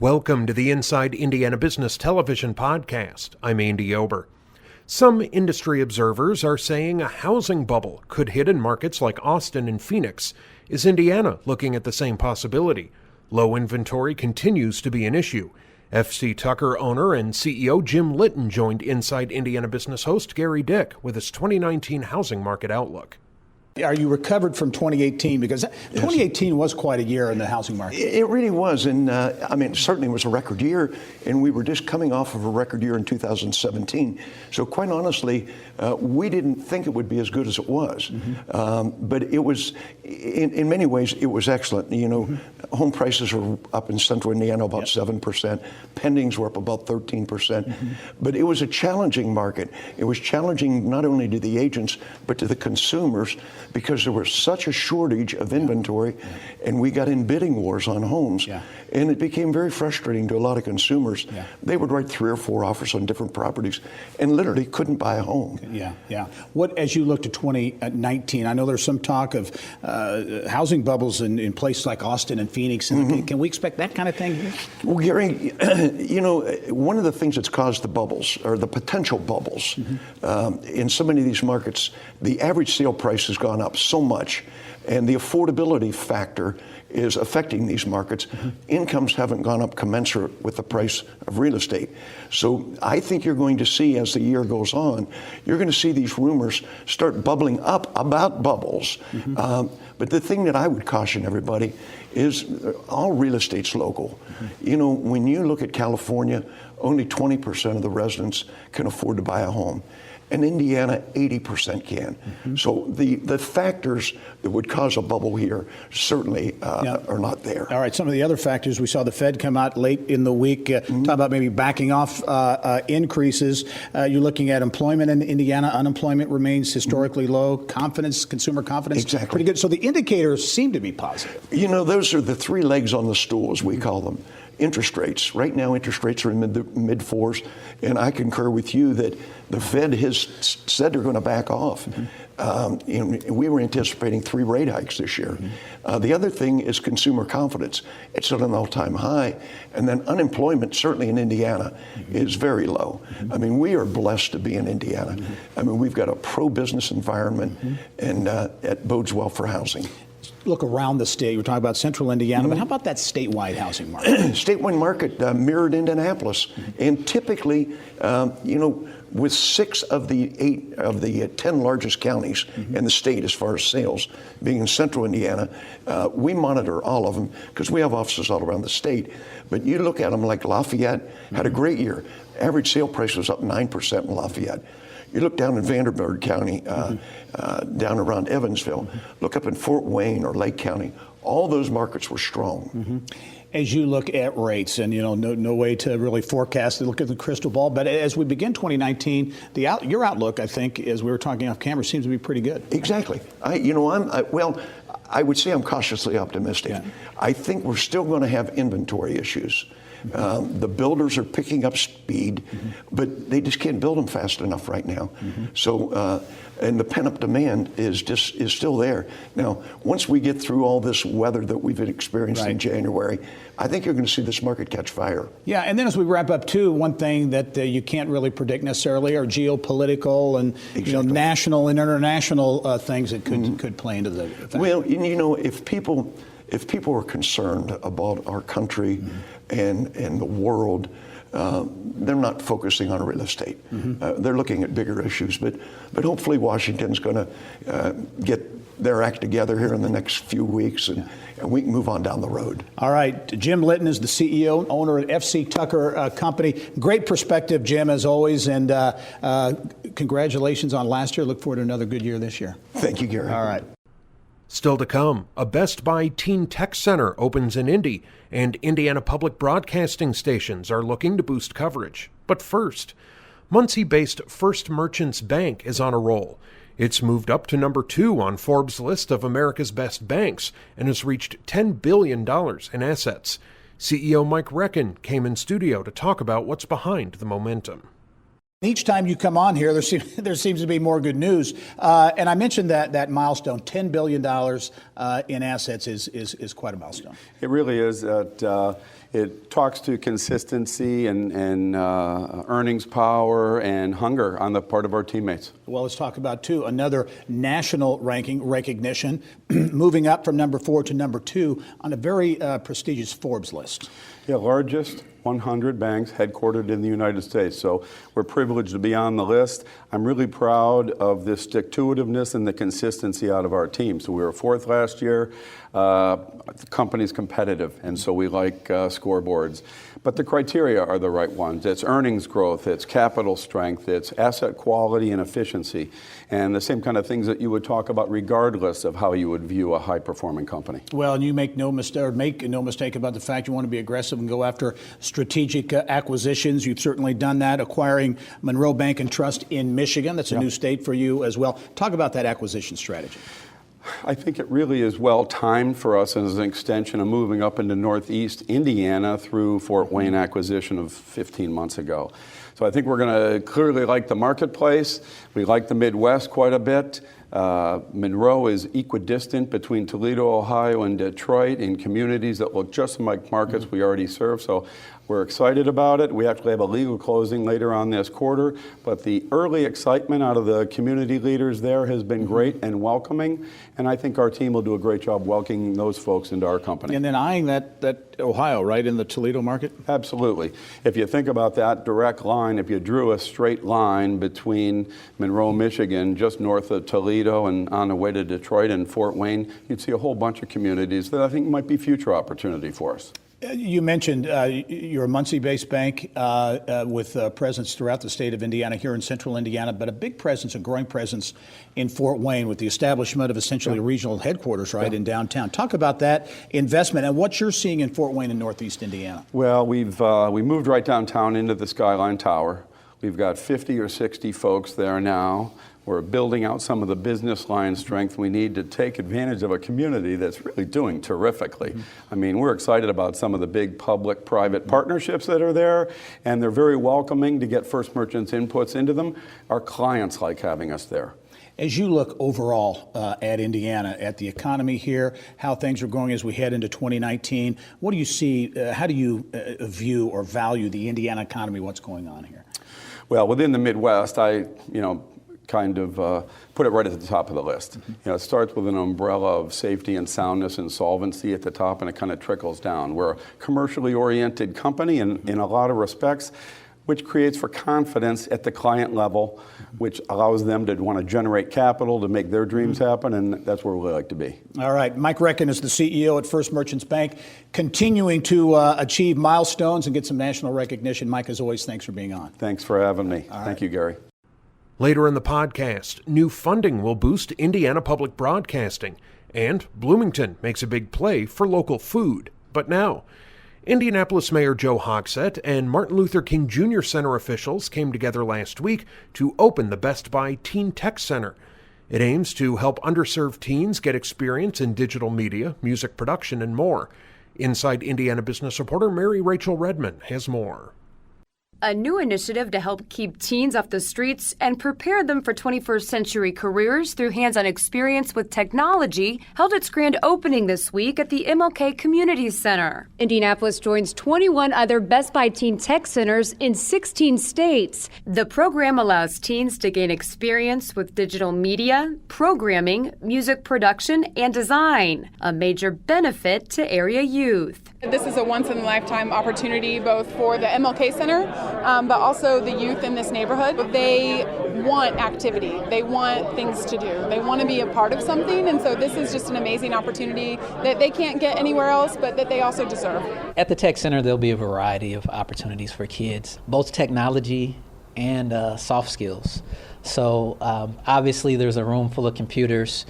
Welcome to the Inside Indiana Business Television podcast. I'm Andy Ober. Some industry observers are saying a housing bubble could hit in markets like Austin and Phoenix. Is Indiana looking at the same possibility? Low inventory continues to be an issue. FC Tucker owner and CEO Jim Litton joined Inside Indiana Business host Gary Dick with his 2019 housing market outlook. Are you recovered from 2018? Because 2018 was quite a year in the housing market. It really was. And it certainly was a record year. And we were just coming off of a record year in 2017. So quite honestly, we didn't think it would be as good as it was. But it was, in many ways, it was excellent. You know, home prices are up in central Indiana about 7%. Pendings were up about 13%. But it was a challenging market. It was challenging not only to the agents, but to the consumers, because there was such a shortage of inventory, and we got in bidding wars on homes. And it became very frustrating to a lot of consumers. They would write 3 or 4 offers on different properties and literally couldn't buy a home. What, as you look to 2019, I know there's some talk of housing bubbles in places like Austin and Phoenix. And can we expect that kind of thing here? Well, Gary, you know, one of the things that's caused the bubbles, or the potential bubbles, in so many of these markets, the average sale price has gone up so much, and the affordability factor is affecting these markets. Incomes haven't gone up commensurate with the price of real estate. So I think you're going to see, as the year goes on, you're going to see these rumors start bubbling up about bubbles. But the thing that I would caution everybody is all real estate's local. You know, when you look at California, only 20% of the residents can afford to buy a home. In Indiana, 80% can. So the factors that would cause a bubble here certainly are not there. All right, some of the other factors, we saw the Fed come out late in the week, talk about maybe backing off increases. You're looking at employment in Indiana. Unemployment remains historically low. Confidence, consumer confidence, pretty good. So the indicators seem to be positive. You know, those are the 3 legs on the stool, as we call them. Interest rates. Right now, interest rates are in the mid 4s, and I concur with you that the Fed has said they're going to back off. We were anticipating 3 rate hikes this year. The other thing is consumer confidence. It's at an all-time high, and then unemployment, certainly in Indiana, is very low. I mean, we are blessed to be in Indiana. I mean, we've got a pro-business environment, and it bodes well for housing. Look around the state. We're talking about central Indiana, but how about that statewide housing market? Statewide market mirrored Indianapolis. And typically, you know, with 6 of the 10 largest counties in the state as far as sales, being in central Indiana, we monitor all of them because we have offices all around the state. But you look at them like Lafayette had a great year. Average sale price was up 9% in Lafayette. You look down in Vanderbilt County, down around Evansville, look up in Fort Wayne or Lake County, all those markets were strong. As you look at rates, and you know, no way to really forecast it, look at the crystal ball, but as we begin 2019, your outlook, I think, as we were talking off camera, seems to be pretty good. Exactly. I would say I'm cautiously optimistic. I think we're still going to have inventory issues. The builders are picking up speed, but they just can't build them fast enough right now. So, and the pent-up demand is still there. Now, once we get through all this weather that we've experienced in January, I think you're going to see this market catch fire. Yeah, and then as we wrap up, too, one thing that you can't really predict necessarily are geopolitical and you know, national and international things that could play into the effect. Well, you know, if people are concerned about our country and the world, they're not focusing on real estate. They're looking at bigger issues, but hopefully Washington's going to get their act together here in the next few weeks, and we can move on down the road. All right. Jim Litton is the CEO, owner at FC Tucker Company. Great perspective, Jim, as always, and congratulations on last year. Look forward to another good year this year. Thank you, Gary. All right. Still to come, a Best Buy Teen Tech Center opens in Indy, and Indiana public broadcasting stations are looking to boost coverage. But first, Muncie-based First Merchants Bank is on a roll. It's moved up to number 2 on Forbes' list of America's best banks and has reached $10 billion in assets. CEO Mike Recken came in studio to talk about what's behind the momentum. Each time you come on here, there seems to be more good news. And I mentioned that milestone, $10 billion in assets is quite a milestone. It really is. it talks to consistency and earnings power and hunger on the part of our teammates. Well, let's talk about, too, another national ranking recognition, moving up from number 4 to number 2 on a very prestigious Forbes list. Yeah, largest 100 banks headquartered in the United States. So we're privileged to be on the list. I'm really proud of the stick-to-itiveness and the consistency out of our team. So we were 4th last year. The company's competitive, and so we like scoreboards. But the criteria are the right ones. It's earnings growth, it's capital strength, it's asset quality and efficiency, and the same kind of things that you would talk about regardless of how you would view a high-performing company. Well, and you make no mistake about the fact you want to be aggressive and go after strategic acquisitions. You've certainly done that, acquiring Monroe Bank and Trust in Michigan. That's a new state for you as well. Talk about that acquisition strategy. I think it really is well timed for us as an extension of moving up into Northeast Indiana through Fort Wayne acquisition of 15 months ago. So I think we're going to clearly like the marketplace. We like the Midwest quite a bit. Monroe is equidistant between Toledo, Ohio, and Detroit in communities that look just like markets we already serve. So we're excited about it. We actually have a legal closing later on this quarter, but the early excitement out of the community leaders there has been great and welcoming, and I think our team will do a great job welcoming those folks into our company. And then eyeing that Ohio, right, in the Toledo market? Absolutely. If you think about that direct line, if you drew a straight line between Monroe, Michigan, just north of Toledo and on the way to Detroit and Fort Wayne, you'd see a whole bunch of communities that I think might be future opportunity for us. You mentioned you're a Muncie-based bank with a presence throughout the state of Indiana, here in central Indiana, but a big presence, a growing presence in Fort Wayne with the establishment of essentially regional headquarters, right, in downtown. Talk about that investment and what you're seeing in Fort Wayne and Northeast Indiana. Well, we moved right downtown into the Skyline Tower. We've got 50 or 60 folks there now. We're building out some of the business line strength we need to take advantage of a community that's really doing terrifically. Mm-hmm. I mean, we're excited about some of the big public-private partnerships that are there, and they're very welcoming to get First Merchants inputs into them. Our clients like having us there. As you look overall at Indiana, at the economy here, how things are going as we head into 2019, what do you see, how do you view or value the Indiana economy, what's going on here? Well, within the Midwest, kind of put it right at the top of the list. Mm-hmm. It starts with an umbrella of safety and soundness and solvency at the top, and it kind of trickles down. We're a commercially oriented company in a lot of respects, which creates for confidence at the client level, which allows them to want to generate capital to make their dreams happen, and that's where we like to be. All right. Mike Recken is the CEO at First Merchants Bank, continuing to achieve milestones and get some national recognition. Mike, as always, thanks for being on. Thanks for having me. Thank you, Gary. Later in the podcast, new funding will boost Indiana public broadcasting, and Bloomington makes a big play for local food. But now, Indianapolis Mayor Joe Hogsett and Martin Luther King Jr. Center officials came together last week to open the Best Buy Teen Tech Center. It aims to help underserved teens get experience in digital media, music production, and more. Inside Indiana business reporter Mary Rachel Redmond has more. A new initiative to help keep teens off the streets and prepare them for 21st century careers through hands-on experience with technology held its grand opening this week at the MLK Community Center. Indianapolis joins 21 other Best Buy Teen Tech Centers in 16 states. The program allows teens to gain experience with digital media, programming, music production, and design, a major benefit to area youth. This is a once-in-a-lifetime opportunity both for the MLK Center, but also the youth in this neighborhood. They want activity. They want things to do. They want to be a part of something, and so this is just an amazing opportunity that they can't get anywhere else, but that they also deserve. At the Tech Center, there'll be a variety of opportunities for kids, both technology and soft skills. So obviously there's a room full of computers.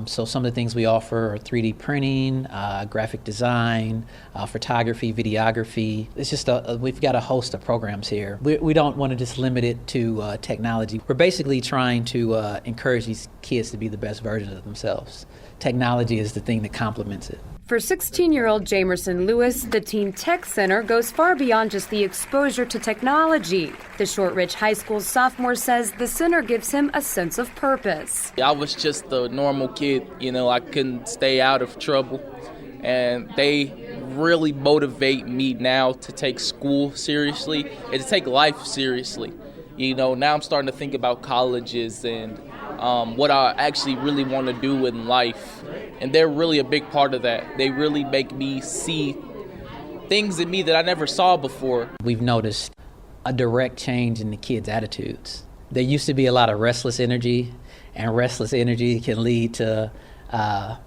So some of the things we offer are 3D printing, graphic design, photography, videography. It's just we've got a host of programs here. We don't want to just limit it to technology. We're basically trying to encourage these kids to be the best version of themselves. Technology is the thing that complements it. For 16-year-old Jamerson Lewis, the Teen Tech Center goes far beyond just the exposure to technology. The Shortridge High School sophomore says the center gives him a sense of purpose. I was just a normal kid, I couldn't stay out of trouble. And they really motivate me now to take school seriously and to take life seriously. You know, now I'm starting to think about colleges and what I actually really want to do in life. And they're really a big part of that. They really make me see things in me that I never saw before. We've noticed a direct change in the kids' attitudes. There used to be a lot of restless energy, and restless energy can lead to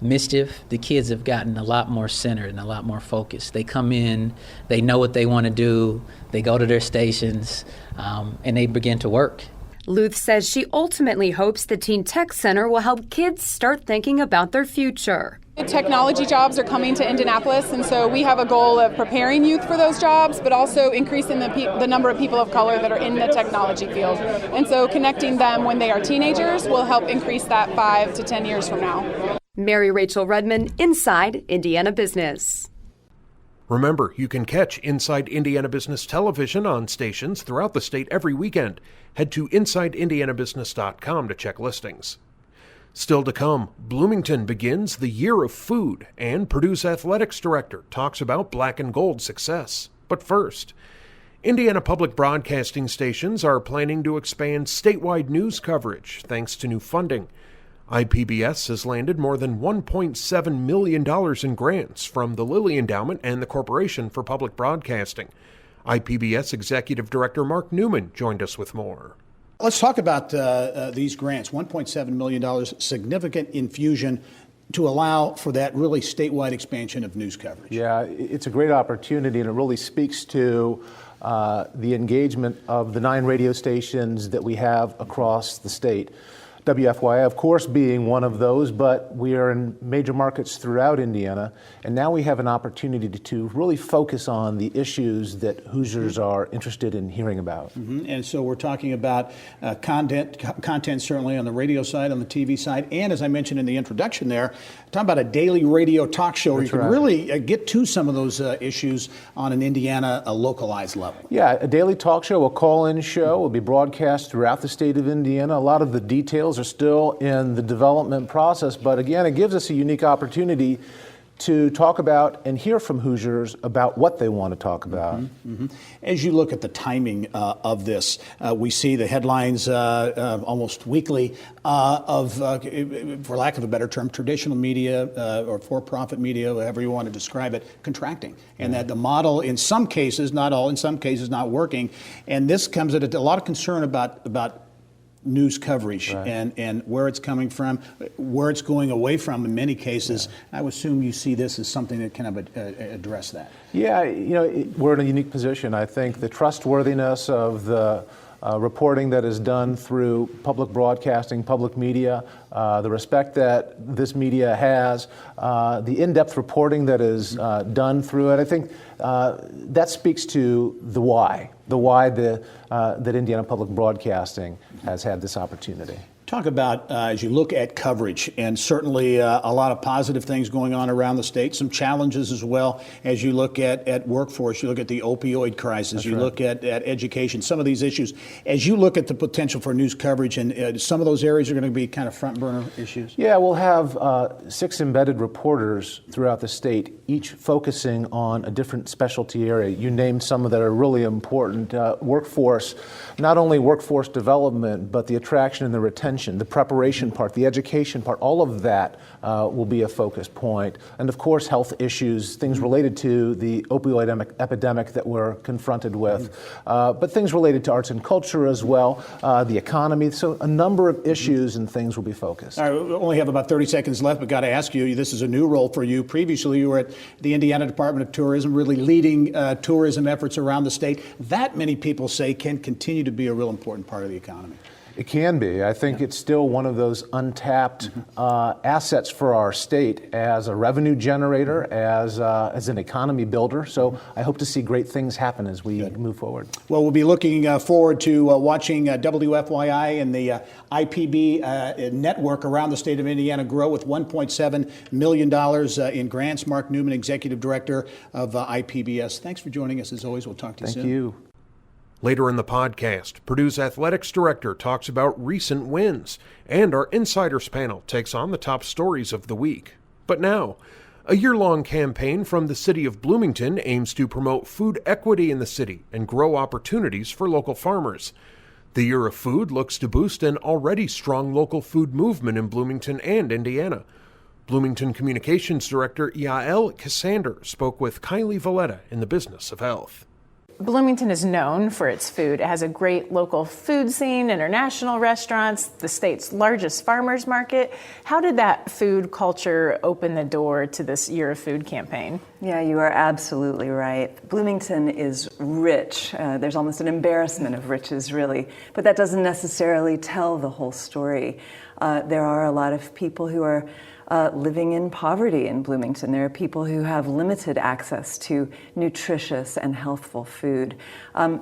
mischief. The kids have gotten a lot more centered and a lot more focused. They come in, they know what they want to do, they go to their stations, and they begin to work. Luth says she ultimately hopes the Teen Tech Center will help kids start thinking about their future. Technology jobs are coming to Indianapolis, and so we have a goal of preparing youth for those jobs, but also increasing the number of people of color that are in the technology field. And so connecting them when they are teenagers will help increase that 5 to 10 years from now. Mary Rachel Redman, Inside Indiana Business. Remember, you can catch Inside Indiana Business Television on stations throughout the state every weekend. Head to InsideIndianaBusiness.com to check listings. Still to come, Bloomington begins the Year of Food, and Purdue's athletics director talks about black and gold success. But first, Indiana public broadcasting stations are planning to expand statewide news coverage thanks to new funding. IPBS has landed more than $1.7 million in grants from the Lilly Endowment and the Corporation for Public Broadcasting. IPBS Executive Director Mark Newman joined us with more. Let's talk about these grants. $1.7 million, significant infusion to allow for that really statewide expansion of news coverage. Yeah, it's a great opportunity, and it really speaks to the engagement of the 9 radio stations that we have across the state. WFYI, of course, being one of those, but we are in major markets throughout Indiana, and now we have an opportunity to really focus on the issues that Hoosiers are interested in hearing about. Mm-hmm. And so we're talking about content certainly on the radio side, on the TV side, and as I mentioned in the introduction there, talking about a daily radio talk show where you can really get to some of those issues on an Indiana localized level. Yeah, a daily talk show, a call-in show will be broadcast throughout the state of Indiana. A lot of the details are still in the development process, but again, it gives us a unique opportunity to talk about and hear from Hoosiers about what they want to talk about. Mm-hmm. Mm-hmm. As you look at the timing of this, we see the headlines almost weekly of, for lack of a better term, traditional media or for-profit media, however you want to describe it, contracting. And that the model, in some cases, not all, in some cases not working. And this comes at a lot of concern about news coverage and where it's coming from, where it's going away from in many cases. I would assume you see this as something that kind of address that. Yeah, you know, we're in a unique position. I think the trustworthiness of the reporting that is done through public broadcasting, public media, the respect that this media has, the in-depth reporting that is done through it, I think that speaks to the why that Indiana Public Broadcasting has had this opportunity. Talk about, as you look at coverage, and certainly a lot of positive things going on around the state, some challenges as well as you look at workforce, you look at the opioid crisis, look at education, some of these issues. As you look at the potential for news coverage, and some of those areas are going to be kind of front burner issues? Yeah, we'll have 6 embedded reporters throughout the state, each focusing on a different specialty area. You named some that are really important. Workforce, not only workforce development, but the attraction and the retention, the preparation part, the education part, all of that will be a focus point. And of course, health issues, things related to the opioid epidemic that we're confronted with, but things related to arts and culture as well, the economy. So a number of issues and things will be focused. All right, we only have about 30 seconds left, but got to ask you, this is a new role for you. Previously, you were at the Indiana Department of Tourism, really leading tourism efforts around the state. That, many people say, can continue to be a real important part of the economy. It can be. I think it's still one of those untapped assets for our state as a revenue generator, as an economy builder. So I hope to see great things happen as we move forward. Well, we'll be looking forward to watching WFYI and the IPB network around the state of Indiana grow with $1.7 million in grants. Mark Newman, Executive Director of IPBS. Thanks for joining us as always. We'll talk to you soon. Thank you. Later in the podcast, Purdue's athletics director talks about recent wins, and our Insiders panel takes on the top stories of the week. But now, A year-long campaign from the city of Bloomington aims to promote food equity in the city and grow opportunities for local farmers. The Year of Food looks to boost an already strong local food movement in Bloomington and Indiana. Bloomington Communications Director Yael Cassander spoke with Kylie Valletta in the Business of Health. Bloomington is known for its food. It has a great local food scene, international restaurants, the state's largest farmers market. How did that food culture open the door to this Year of Food campaign? Yeah, you are absolutely right. Bloomington is rich. There's almost an embarrassment of riches, really, but that doesn't necessarily tell the whole story. There are a lot of people who are living in poverty in Bloomington. There are people who have limited access to nutritious and healthful food.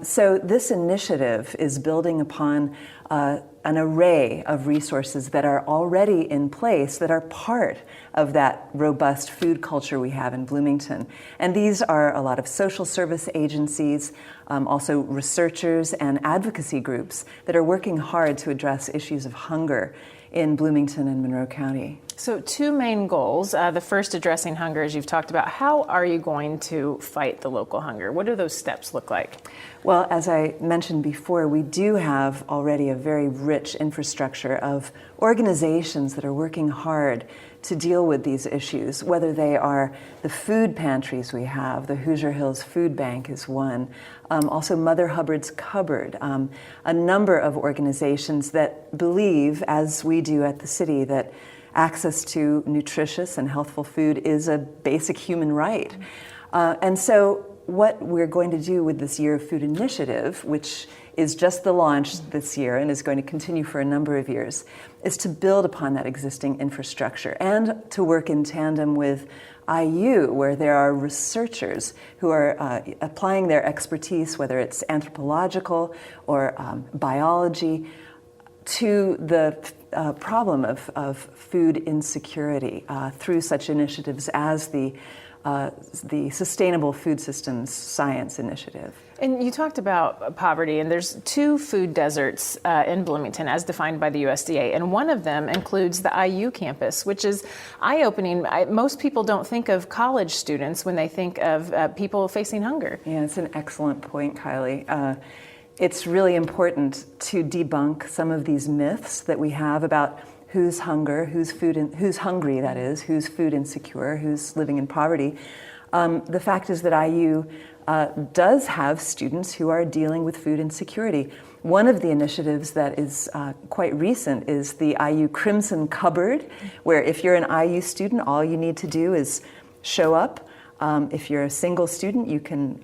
So this initiative is building upon an array of resources that are already in place that are part of that robust food culture we have in Bloomington. And these are a lot of social service agencies, also researchers and advocacy groups that are working hard to address issues of hunger in Bloomington and Monroe County. So two main goals. The first, addressing hunger, as you've talked about. How are you going to fight the local hunger? What do those steps look like? Well, as I mentioned before, we do have already a very rich infrastructure of organizations that are working hard to deal with these issues, whether they are the food pantries we have. The Hoosier Hills Food Bank is one. Also Mother Hubbard's Cupboard. A number of organizations that believe, as we do at the city, that access to nutritious and healthful food is a basic human right. And so what we're going to do with this Year of Food initiative, which is just the launch this year and is going to continue for a number of years, is to build upon that existing infrastructure and to work in tandem with IU, where there are researchers who are applying their expertise, whether it's anthropological or biology, to the problem of food insecurity through such initiatives as the Sustainable Food Systems Science Initiative. And you talked about poverty, and there's two food deserts in Bloomington as defined by the USDA, and one of them includes the IU campus, which is eye-opening. Most people don't think of college students when they think of people facing hunger. Yeah, it's an excellent point, Kylie. It's really important to debunk some of these myths that we have about who's hungry, who's food insecure, who's living in poverty. The fact is that IU does have students who are dealing with food insecurity. One of the initiatives that is quite recent is the IU Crimson Cupboard, where if you're an IU student, all you need to do is show up. If you're a single student, you can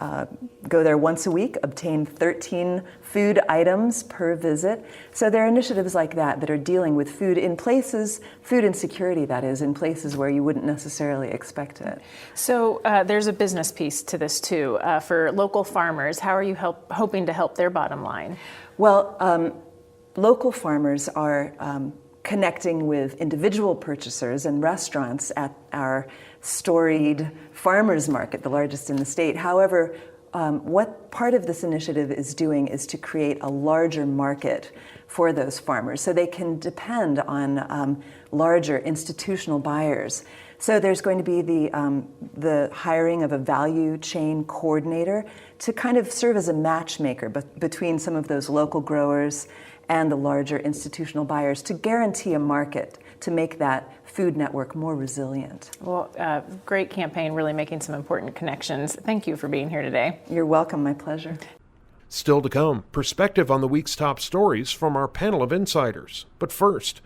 go there once a week, obtain 13 food items per visit. So there are initiatives like that that are dealing with food insecurity, that is, in places where you wouldn't necessarily expect it. So there's a business piece to this too. For local farmers, how are you hoping to help their bottom line? Well, local farmers are connecting with individual purchasers and restaurants at our storied farmers market, the largest in the state. However, what part of this initiative is doing is to create a larger market for those farmers so they can depend on larger institutional buyers. So there's going to be the hiring of a value chain coordinator to kind of serve as a matchmaker between some of those local growers and the larger institutional buyers to guarantee a market to make that food network more resilient. Well, great campaign, really making some important connections. Thank you for being here today. You're welcome, my pleasure. Still to come, perspective on the week's top stories from our panel of insiders. But first,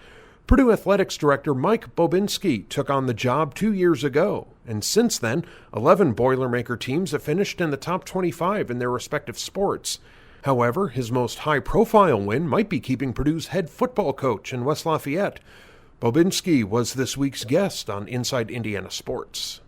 Purdue Athletics Director Mike Bobinski took on the job 2 years ago, and since then, 11 Boilermaker teams have finished in the top 25 in their respective sports. However, his most high-profile win might be keeping Purdue's head football coach in West Lafayette. Bobinski was this week's guest on Inside Indiana Sports.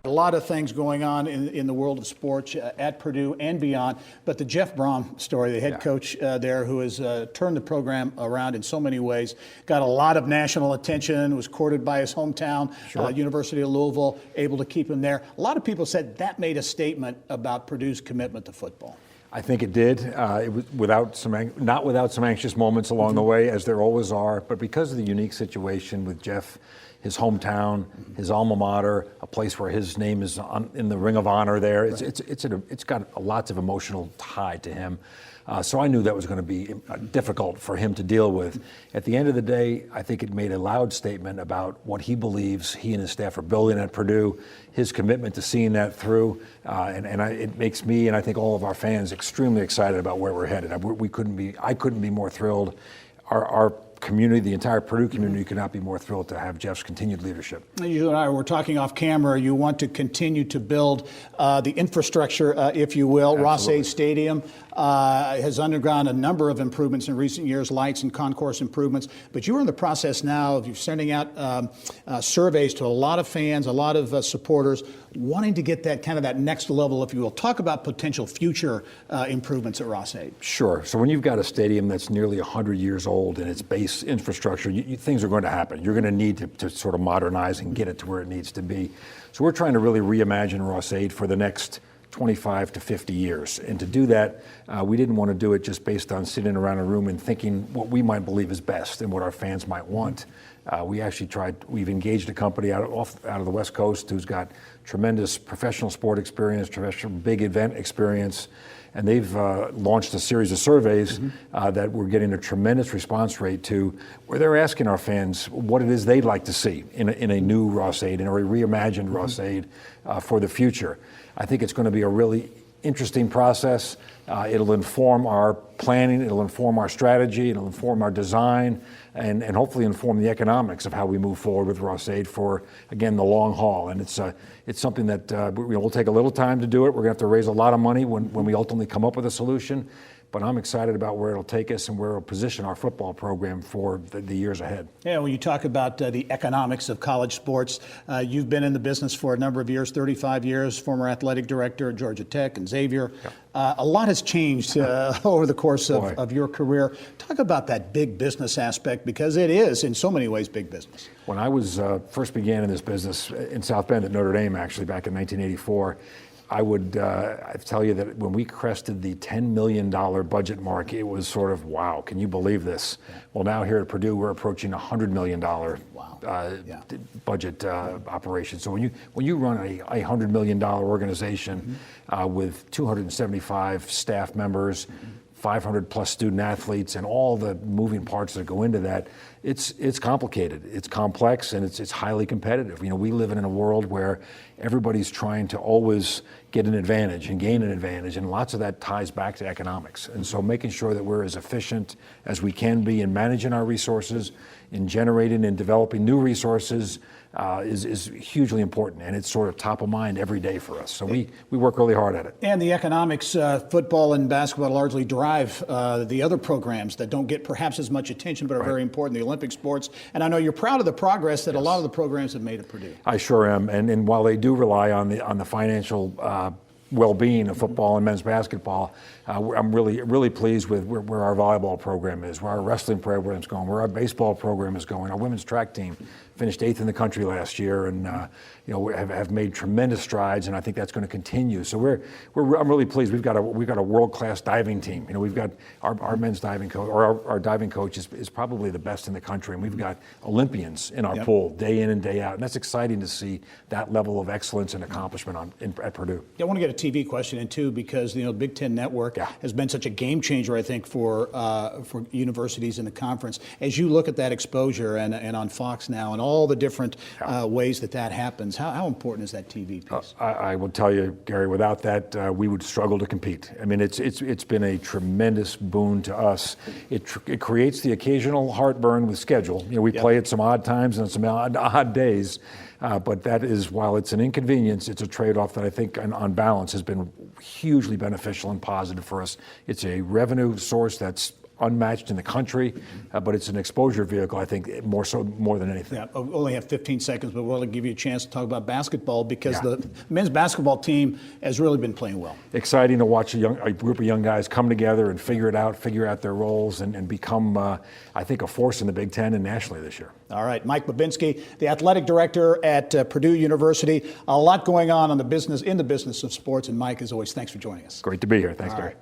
A lot of things going on in the world of sports at Purdue and beyond, but the Jeff Brom story, the head coach there who has turned the program around in so many ways, got a lot of national attention, was courted by his hometown, University of Louisville, able to keep him there. A lot of people said that made a statement about Purdue's commitment to football. I think it did. It was not without some anxious moments along the way, as there always are, but because of the unique situation with Jeff his hometown, his alma mater, a place where his name is in the Ring of Honor there. It's got lots of emotional tie to him. So I knew that was going to be difficult for him to deal with. At the end of the day, I think it made a loud statement about what he believes he and his staff are building at Purdue, his commitment to seeing that through, it makes me and I think all of our fans extremely excited about where we're headed. I couldn't be more thrilled. Our community, the entire Purdue community, could not be more thrilled to have Jeff's continued leadership. You and I were talking off camera. You want to continue to build the infrastructure, if you will. Ross-Ade Stadium has undergone a number of improvements in recent years, lights and concourse improvements. But you are in the process now of sending out surveys to a lot of fans, a lot of supporters, wanting to get that kind of that next level, if you will. Talk about potential future improvements at Ross-Ade. Sure. So when you've got a stadium that's nearly 100 years old and its base infrastructure, things are going to happen. You're going to need to sort of modernize and get it to where it needs to be. So we're trying to really reimagine Ross-Ade for the next 25 to 50 years. And to do that, we didn't want to do it just based on sitting around a room and thinking what we might believe is best and what our fans might want. We've engaged a company out of the West Coast who's got tremendous professional sport experience, professional big event experience, and they've launched a series of surveys that we're getting a tremendous response rate to, where they're asking our fans what it is they'd like to see in a new Ross-Ade, in a reimagined Ross-Ade for the future. I think it's going to be a really interesting process. It'll inform our planning, it'll inform our strategy, it'll inform our design, and hopefully inform the economics of how we move forward with Ross-Ade for, again, the long haul. And it's something that we'll take a little time to do it. We're going to have to raise a lot of money when we ultimately come up with a solution. But I'm excited about where it'll take us and where it'll position our football program for the years ahead. Yeah, when you talk about the economics of college sports, you've been in the business for a number of years, 35 years, former athletic director at Georgia Tech and Xavier. Yeah. A lot has changed over the course of your career. Talk about that big business aspect, because it is, in so many ways, big business. When I was first began in this business in South Bend at Notre Dame, actually, back in 1984, I would tell you that when we crested the $10 million budget mark, it was sort of, wow, can you believe this? Yeah. Well, now here at Purdue, we're approaching a $100 million budget operation. So when you run a $100 million organization with 275 staff members, 500 plus student athletes, and all the moving parts that go into that, it's complicated, it's complex, and it's highly competitive. You know, we live in a world where everybody's trying to always get an advantage and gain an advantage, and lots of that ties back to economics. And so making sure that we're as efficient as we can be in managing our resources, in generating and developing new resources is hugely important, and it's sort of top of mind every day for us. So we work really hard at it. And the economics, football and basketball largely drive the other programs that don't get perhaps as much attention but are very important, the Olympic sports. And I know you're proud of the progress that a lot of the programs have made at Purdue. I sure am. And while they do rely on the financial well-being of football and men's basketball, I'm really pleased with where our volleyball program is, where our wrestling program is going, where our baseball program is going. Our women's track team finished 8th in the country last year, and have made tremendous strides, and I think that's going to continue. So I'm really pleased. We've got a world-class diving team. You know, we've got our men's diving coach, or our diving coach is probably the best in the country, and we've got Olympians in our pool day in and day out, and that's exciting to see that level of excellence and accomplishment at Purdue. I want to get a TV question in too, because the Big Ten Network has been such a game changer, I think, for universities in the conference. As you look at that exposure and on Fox now and all the different ways that happens, how important is that TV piece? I will tell you, Gary, without that, we would struggle to compete. I mean, it's been a tremendous boon to us. It creates the occasional heartburn with schedule. You know, we play at some odd times and some odd days, but that is, while it's an inconvenience, it's a trade-off that I think, on balance, has been hugely beneficial and positive for us. It's a revenue source that's unmatched in the country, but it's an exposure vehicle, I think, more than anything. Yeah, we only have 15 seconds, but we'll give you a chance to talk about basketball, because the men's basketball team has really been playing well. Exciting to watch a group of young guys come together and figure out their roles and become, I think, a force in the Big Ten and nationally this year. All right, Mike Babinski, the athletic director at Purdue University. A lot going on in the business of sports, and Mike, as always, thanks for joining us. Great to be here. Thanks, Gary. Right.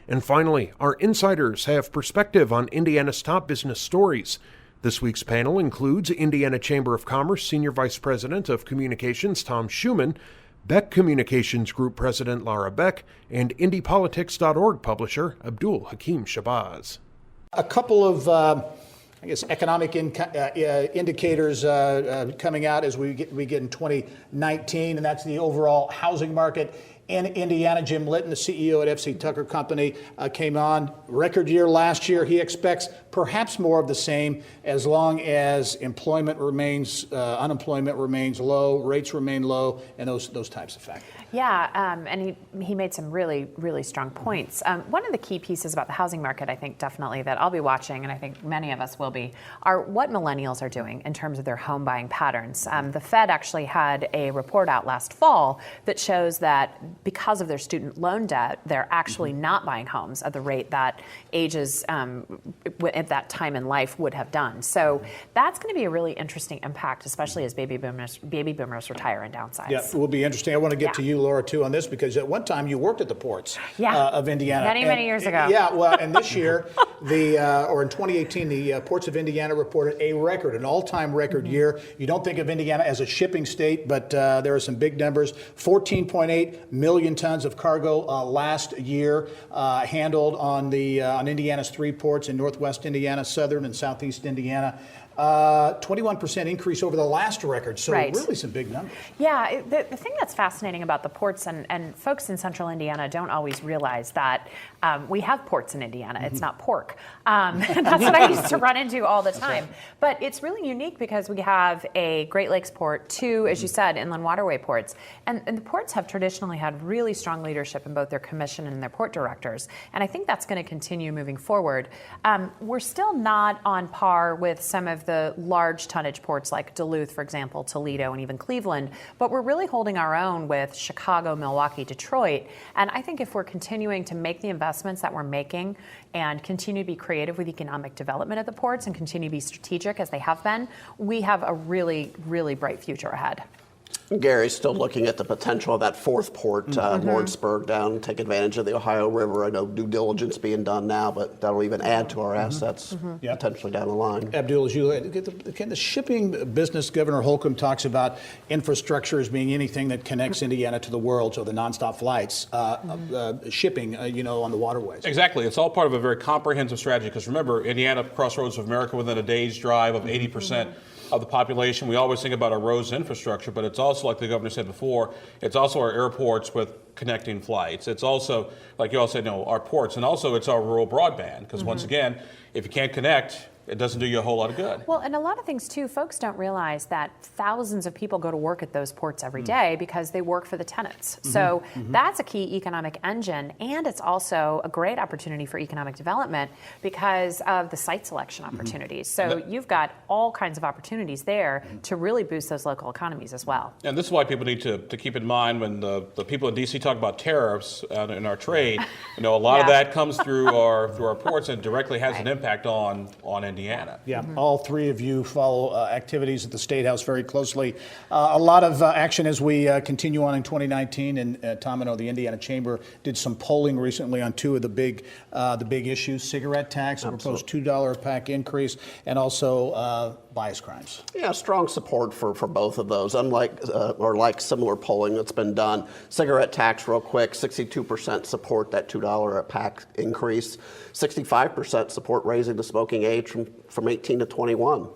And finally, our insiders have perspective on Indiana's top business stories. This week's panel includes Indiana Chamber of Commerce Senior Vice President of Communications Tom Schuman, Beck Communications Group President Laura Beck, and IndyPolitics.org publisher Abdul Hakim Shabazz. A couple of, economic indicators coming out as we get in 2019, and that's the overall housing market in Indiana. Jim Litton, the CEO at FC Tucker Company, came on. Record year last year. He expects perhaps more of the same as long as unemployment remains low, rates remain low, and those types of factors. Yeah, and he made some really, really strong points. One of the key pieces about the housing market, I think definitely that I'll be watching, and I think many of us will be, are what millennials are doing in terms of their home buying patterns. The Fed actually had a report out last fall that shows that because of their student loan debt, they're actually not buying homes at the rate that ages at that time in life would have done. So that's going to be a really interesting impact, especially as baby boomers retire and downsize. Yeah, it will be interesting. I want to get to you, Laura, too, on this, because at one time you worked at the ports of Indiana. Many years ago. Yeah, well, and this year, or in 2018, the ports of Indiana reported an all-time record year. You don't think of Indiana as a shipping state, but there are some big numbers. 14.8 million tons of cargo last year handled on Indiana's three ports in northwest Indiana, southern and southeast Indiana. 21% increase over the last record, so really some big numbers. Yeah, the thing that's fascinating about the ports, and folks in central Indiana don't always realize that we have ports in Indiana. It's not pork. That's what I used to run into all the time. But it's really unique because we have a Great Lakes port, two, as you said, inland waterway ports. And the ports have traditionally had really strong leadership in both their commission and their port directors. And I think that's going to continue moving forward. We're still not on par with some of the large tonnage ports like Duluth, for example, Toledo, and even Cleveland. But we're really holding our own with Chicago, Milwaukee, Detroit. And I think if we're continuing to make the investments that we're making and continue to be creative with economic development at the ports and continue to be strategic as they have been, we have a really, really bright future ahead. Gary's still looking at the potential of that fourth port, Lawrenceburg, down, take advantage of the Ohio River. I know due diligence being done now, but that'll even add to our assets potentially down the line. Abdul, as you can the shipping business, Governor Holcomb talks about infrastructure as being anything that connects Indiana to the world, so the nonstop flights, shipping, on the waterways. Exactly. It's all part of a very comprehensive strategy because remember, Indiana, crossroads of America, within a day's drive of 80% of the population. We always think about our roads infrastructure, but it's also, like the governor said before, it's also our airports with connecting flights. It's also, like you all said, our ports, and also it's our rural broadband, because once again, if you can't connect, it doesn't do you a whole lot of good. Well, and a lot of things too, folks don't realize that thousands of people go to work at those ports every day because they work for the tenants. So that's a key economic engine, and it's also a great opportunity for economic development because of the site selection opportunities. So you've got all kinds of opportunities there to really boost those local economies as well. And this is why people need to keep in mind when the people in D.C. talk about tariffs in our trade, a lot of that comes through our ports and directly has an impact on Indiana. Yeah, all three of you follow activities at the State House very closely. A lot of action as we continue on in 2019. And Tom, I know the Indiana Chamber did some polling recently on two of the big issues: cigarette tax, a proposed $2 a pack increase, and also bias crimes. Yeah, strong support for both of those. Like similar polling that's been done, cigarette tax, real quick, 62% support that $2 a pack increase. 65% support raising the smoking age from 18 to 21.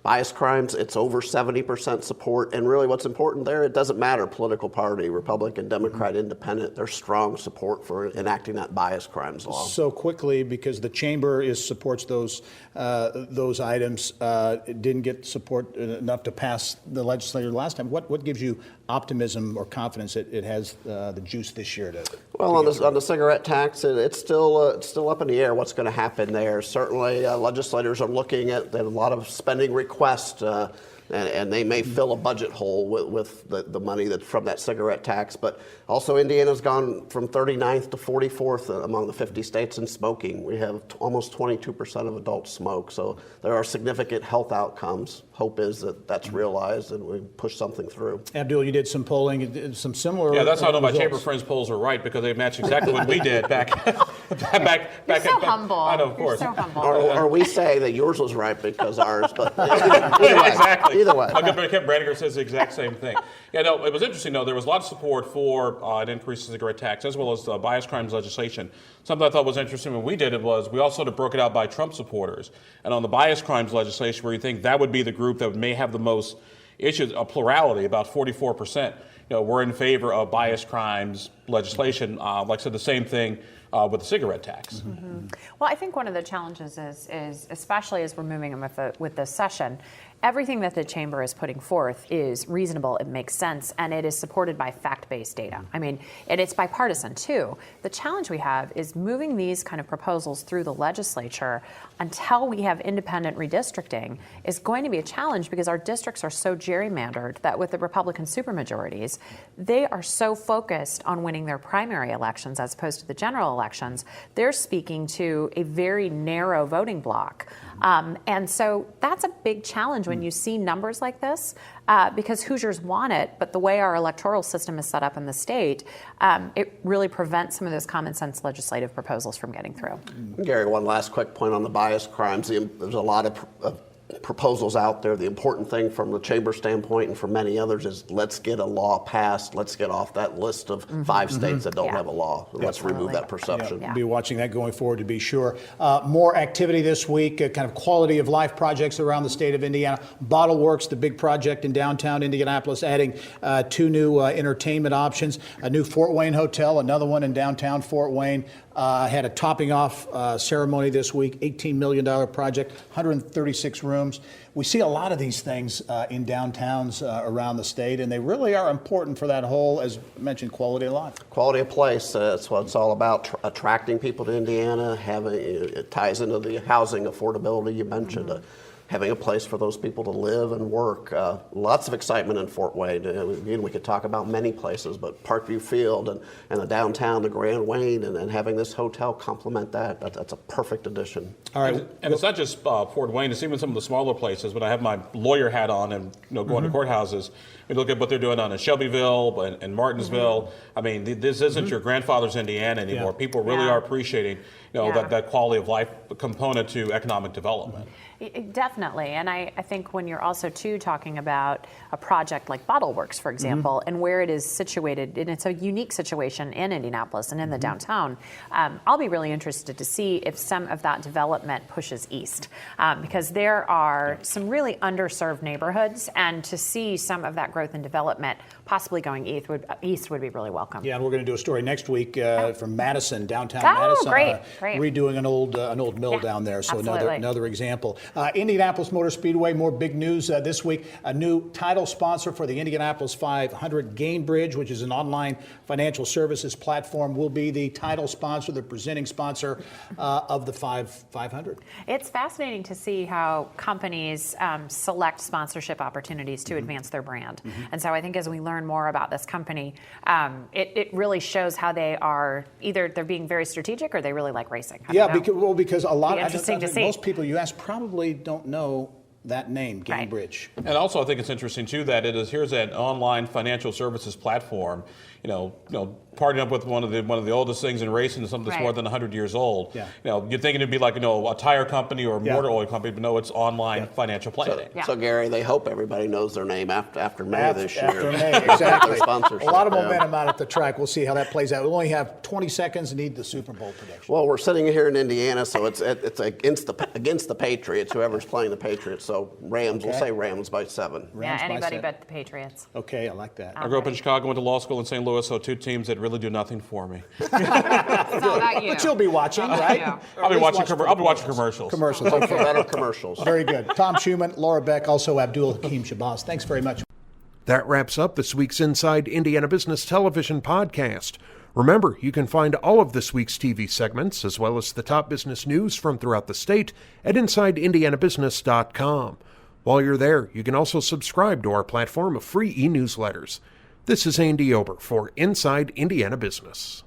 Bias crimes, it's over 70% support. And really what's important there, it doesn't matter political party, Republican, Democrat, Independent, there's strong support for enacting that bias crimes law. So quickly, because the chamber supports those items, it didn't get support enough to pass the legislature last time. What gives you optimism or confidence that it has the juice this year to? Well, on the cigarette tax, it's still up in the air what's going to happen there. Certainly, legislators are looking at a lot of spending requests, and they may fill a budget hole with the money that's from that cigarette tax. But also, Indiana's gone from 39th to 44th among the 50 states in smoking. We have almost 22% of adults smoke, so there are significant health outcomes. Hope is that that's realized and we push something through. Abdul, you did some polling, some similar. Yeah, that's how I know my chamber friends polls are right, because they match exactly what we did back back You're so humble. I know, of course. You're so humble. Or we say that yours was right because ours, but either way. Exactly. Either way. My good friend Kent Brandiger says the exact same thing. Yeah, no, it was interesting, though. There was a lot of support for an increase in cigarette tax, as well as bias crimes legislation. Something I thought was interesting when we did it was we also sort of broke it out by Trump supporters. And on the bias crimes legislation, where you think that would be the group that may have the most issues, a plurality, about 44%, we're in favor of bias crimes legislation. Like I said, the same thing with the cigarette tax. Mm-hmm. Well, I think one of the challenges is especially as we're moving on with this session, everything that the chamber is putting forth is reasonable, it makes sense, and it is supported by fact-based data. I mean, and it's bipartisan too. The challenge we have is moving these kind of proposals through the legislature until we have independent redistricting is going to be a challenge because our districts are so gerrymandered that with the Republican supermajorities, they are so focused on winning their primary elections as opposed to the general elections. They're speaking to a very narrow voting bloc. And so that's a big challenge when you see numbers like this, because Hoosiers want it, but the way our electoral system is set up in the state, it really prevents some of those common sense legislative proposals from getting through. Gary, one last quick point on the bias crimes. There's a lot of proposals out there. The important thing from the chamber standpoint and for many others is let's get a law passed. Let's get off that list of 5 states that don't have a law. Let's remove that perception. Be watching that going forward to be sure. More activity this week, kind of quality of life projects around the state of Indiana. Bottle Works, the big project in downtown Indianapolis, adding 2 new entertainment options, a new Fort Wayne hotel, another one in downtown Fort Wayne. Had a topping off ceremony this week, $18 million project, 136 rooms. We see a lot of these things in downtowns around the state, and they really are important for that whole, as mentioned, quality of life. Quality of place, that's what it's all about, attracting people to Indiana, it ties into the housing affordability you mentioned. Having a place for those people to live and work. Lots of excitement in Fort Wayne. Again, we could talk about many places, but Parkview Field and the downtown, the Grand Wayne, and having this hotel complement that's a perfect addition. All right. And it's not just Fort Wayne, it's even some of the smaller places. When I have my lawyer hat on and going to courthouses, we look at what they're doing on in Shelbyville and Martinsville. I mean, this isn't your grandfather's Indiana anymore. People really are appreciating that quality of life component to economic development. Definitely, and I think when you're also too talking about a project like Bottle Works, for example, and where it is situated, and it's a unique situation in Indianapolis and in the downtown, I'll be really interested to see if some of that development pushes east, because there are some really underserved neighborhoods, and to see some of that growth and development possibly going east would be really welcome. Yeah, and we're going to do a story next week from Madison, downtown Madison, great. redoing an old mill down there. So another example. Indianapolis Motor Speedway, more big news this week. A new title sponsor for the Indianapolis 500 Gainbridge, which is an online financial services platform, will be the title sponsor, the presenting sponsor of the 500. It's fascinating to see how companies select sponsorship opportunities to advance their brand. And so I think as we learn more about this company, it really shows how they are either they're being very strategic or they really like racing. Because a lot of most people you ask probably don't know that name, Gainbridge. And also, I think it's interesting too that here's an online financial services platform. Partnering up with one of the oldest things in racing, something that's more than 100 years old. Yeah. You're thinking it'd be like a tire company or a motor oil company, but no, it's online financial planning. So Gary, they hope everybody knows their name after May this year. After May, exactly. A lot of momentum out at the track. We'll see how that plays out. We'll only have 20 seconds and need the Super Bowl prediction. Well, we're sitting here in Indiana, so it's against the Patriots, whoever's playing the Patriots. So Rams, we'll say Rams by 7. Anybody but the Patriots. Okay, I like that. I grew up in Chicago, went to law school in St. Louis, so 2 teams that really do nothing for me. It's all about you. But you'll be watching, right? I'll be watching commercials. Commercials. Look for better commercials. Very good. Tom Schumann, Laura Beck, also Abdul Hakim Shabazz. Thanks very much. That wraps up this week's Inside Indiana Business Television podcast. Remember, you can find all of this week's TV segments, as well as the top business news from throughout the state, at InsideIndianaBusiness.com. While you're there, you can also subscribe to our platform of free e-newsletters. This is Andy Ober for Inside Indiana Business.